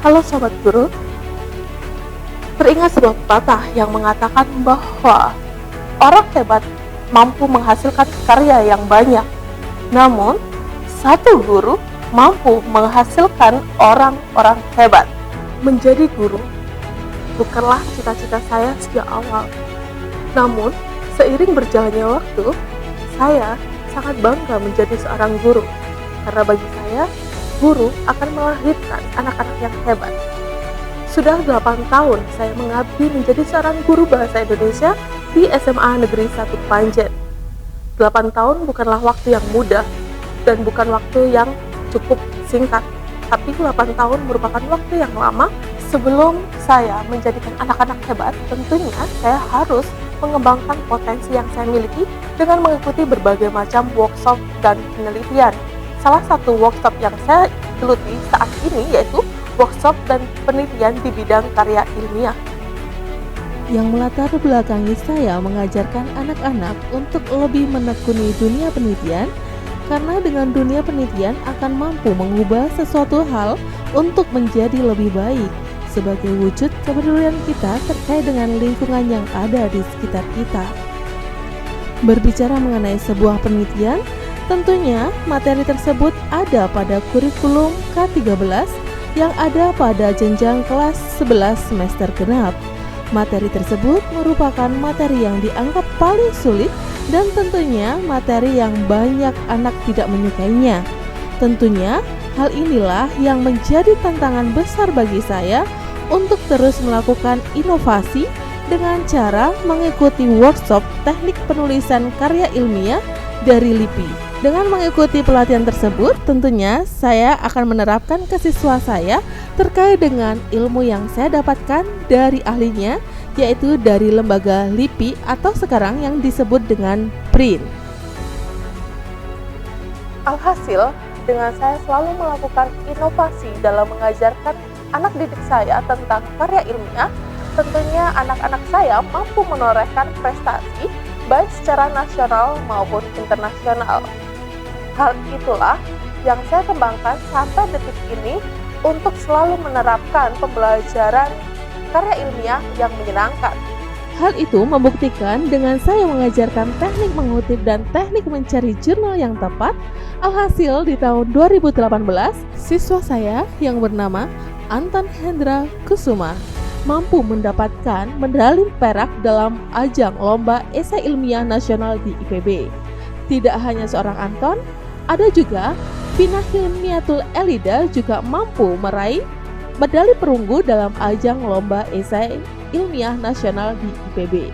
Halo Sobat Guru, teringat sebuah pepatah yang mengatakan bahwa orang hebat mampu menghasilkan karya yang banyak. Namun, satu guru mampu menghasilkan orang-orang hebat. Menjadi guru bukanlah cita-cita saya sejak awal. Namun, seiring berjalannya waktu, saya sangat bangga menjadi seorang guru. Karena bagi saya, guru akan melahirkan anak-anak yang hebat. Sudah 8 tahun saya mengabdi menjadi seorang guru bahasa Indonesia di SMA Negeri 1 Panjen. 8 tahun bukanlah waktu yang mudah dan bukan waktu yang cukup singkat, tapi 8 tahun merupakan waktu yang lama. Sebelum saya menjadikan anak-anak hebat, tentunya saya harus mengembangkan potensi yang saya miliki dengan mengikuti berbagai macam workshop dan penelitian. Salah satu workshop yang saya geluti saat ini yaitu workshop dan penelitian di bidang karya ilmiah. Yang melatar belakangi saya mengajarkan anak-anak untuk lebih menekuni dunia penelitian, karena dengan dunia penelitian akan mampu mengubah sesuatu hal untuk menjadi lebih baik sebagai wujud kepedulian kita terkait dengan lingkungan yang ada di sekitar kita. Berbicara mengenai sebuah penelitian, tentunya materi tersebut ada pada kurikulum K13 yang ada pada jenjang kelas 11 semester genap. Materi tersebut merupakan materi yang dianggap paling sulit dan tentunya materi yang banyak anak tidak menyukainya. Tentunya hal inilah yang menjadi tantangan besar bagi saya untuk terus melakukan inovasi dengan cara mengikuti workshop teknik penulisan karya ilmiah dari LIPI. Dengan mengikuti pelatihan tersebut, tentunya saya akan menerapkan ke siswa saya terkait dengan ilmu yang saya dapatkan dari ahlinya, yaitu dari lembaga LIPI atau sekarang yang disebut dengan BRIN. Alhasil, dengan saya selalu melakukan inovasi dalam mengajarkan anak didik saya tentang karya ilmiah, tentunya anak-anak saya mampu menorehkan prestasi baik secara nasional maupun internasional. Hal itulah yang saya kembangkan sampai detik ini untuk selalu menerapkan pembelajaran karya ilmiah yang menyenangkan. Hal itu membuktikan dengan saya mengajarkan teknik mengutip dan teknik mencari jurnal yang tepat. Alhasil di tahun 2018, siswa saya yang bernama Anton Hendra Kusuma mampu mendapatkan medali perak dalam ajang lomba esai ilmiah nasional di IPB. Tidak hanya seorang Anton, ada juga Vina Hilmiatul Elida juga mampu meraih medali perunggu dalam ajang lomba esai ilmiah nasional di IPB.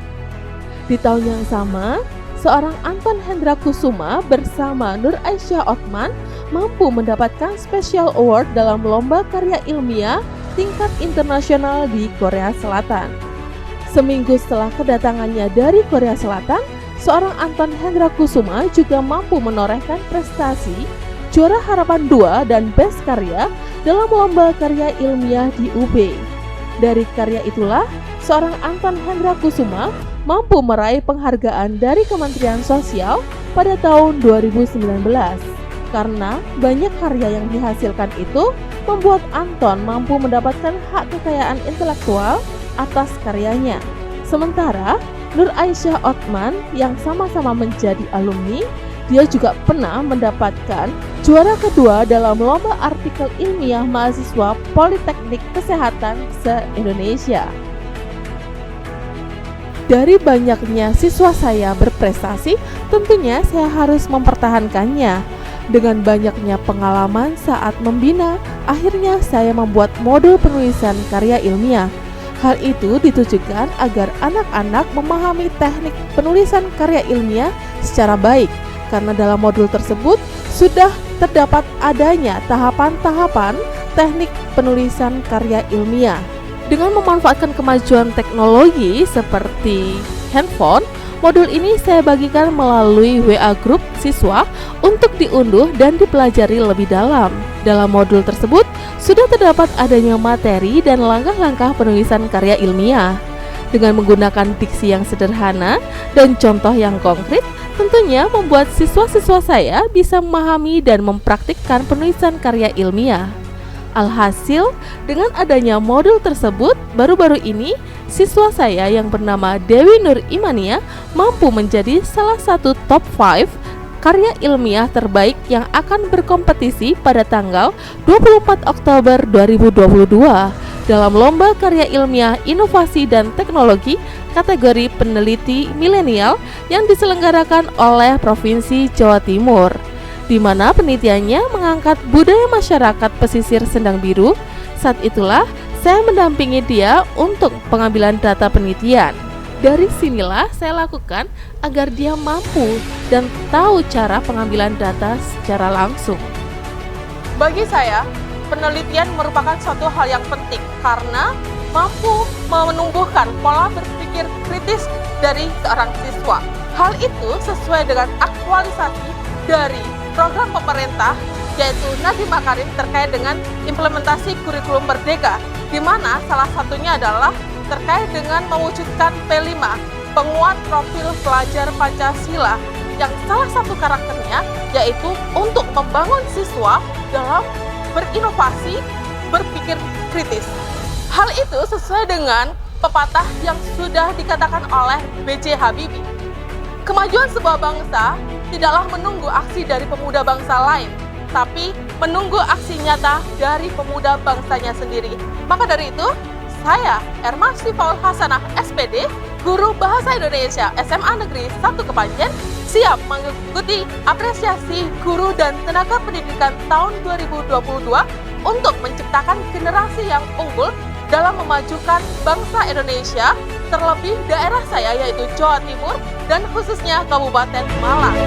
Di tahun yang sama, seorang Anton Hendra Kusuma bersama Nur Aisyah Othman mampu mendapatkan Special Award dalam lomba karya ilmiah tingkat internasional di Korea Selatan. Seminggu setelah kedatangannya dari Korea Selatan, seorang Anton Hendra Kusuma juga mampu menorehkan prestasi juara harapan 2 dan best karya dalam lomba karya ilmiah di UB. Dari karya itulah, seorang Anton Hendra Kusuma mampu meraih penghargaan dari Kementerian Sosial pada tahun 2019. Karena banyak karya yang dihasilkan itu membuat Anton mampu mendapatkan hak kekayaan intelektual atas karyanya. Sementara Nur Aisyah Othman yang sama-sama menjadi alumni, dia juga pernah mendapatkan juara kedua dalam lomba artikel ilmiah mahasiswa Politeknik Kesehatan se-Indonesia. Dari banyaknya siswa saya berprestasi, tentunya saya harus mempertahankannya. Dengan banyaknya pengalaman saat membina, akhirnya saya membuat modul penulisan karya ilmiah. Hal itu ditujukan agar anak-anak memahami teknik penulisan karya ilmiah secara baik, karena dalam modul tersebut sudah terdapat adanya tahapan-tahapan teknik penulisan karya ilmiah. Dengan memanfaatkan kemajuan teknologi seperti handphone, modul ini saya bagikan melalui WA Group siswa untuk diunduh dan dipelajari lebih dalam. Dalam modul tersebut sudah terdapat adanya materi dan langkah-langkah penulisan karya ilmiah. Dengan menggunakan diksi yang sederhana dan contoh yang konkret, tentunya membuat siswa-siswa saya bisa memahami dan mempraktikkan penulisan karya ilmiah. Alhasil, dengan adanya modul tersebut, baru-baru ini siswa saya yang bernama Dewi Nur Imania mampu menjadi salah satu top 5 karya ilmiah terbaik yang akan berkompetisi pada tanggal 24 Oktober 2022 dalam Lomba Karya Ilmiah Inovasi dan Teknologi kategori peneliti milenial yang diselenggarakan oleh Provinsi Jawa Timur, di mana penelitiannya mengangkat budaya masyarakat pesisir Sendang Biru. Saat itulah saya mendampingi dia untuk pengambilan data penelitian. Dari sinilah saya lakukan agar dia mampu dan tahu cara pengambilan data secara langsung. Bagi saya, penelitian merupakan suatu hal yang penting karena mampu menumbuhkan pola berpikir kritis dari seorang siswa. Hal itu sesuai dengan aktualisasi dari program pemerintah, yaitu Nadiem Makarim terkait dengan implementasi kurikulum merdeka, di mana salah satunya adalah terkait dengan mewujudkan P5, penguat profil pelajar Pancasila, yang salah satu karakternya yaitu untuk membangun siswa dalam berinovasi, berpikir kritis. Hal itu sesuai dengan pepatah yang sudah dikatakan oleh B.J. Habibie. Kemajuan sebuah bangsa tidaklah menunggu aksi dari pemuda bangsa lain, tapi menunggu aksi nyata dari pemuda bangsanya sendiri. Maka dari itu, saya, Erma Sifaul Hasanah, SPD, Guru Bahasa Indonesia SMA Negeri 1 Kepanjen, siap mengikuti apresiasi guru dan tenaga pendidikan tahun 2022 untuk menciptakan generasi yang unggul dalam memajukan bangsa Indonesia, terlebih daerah saya yaitu Jawa Timur dan khususnya Kabupaten Malang.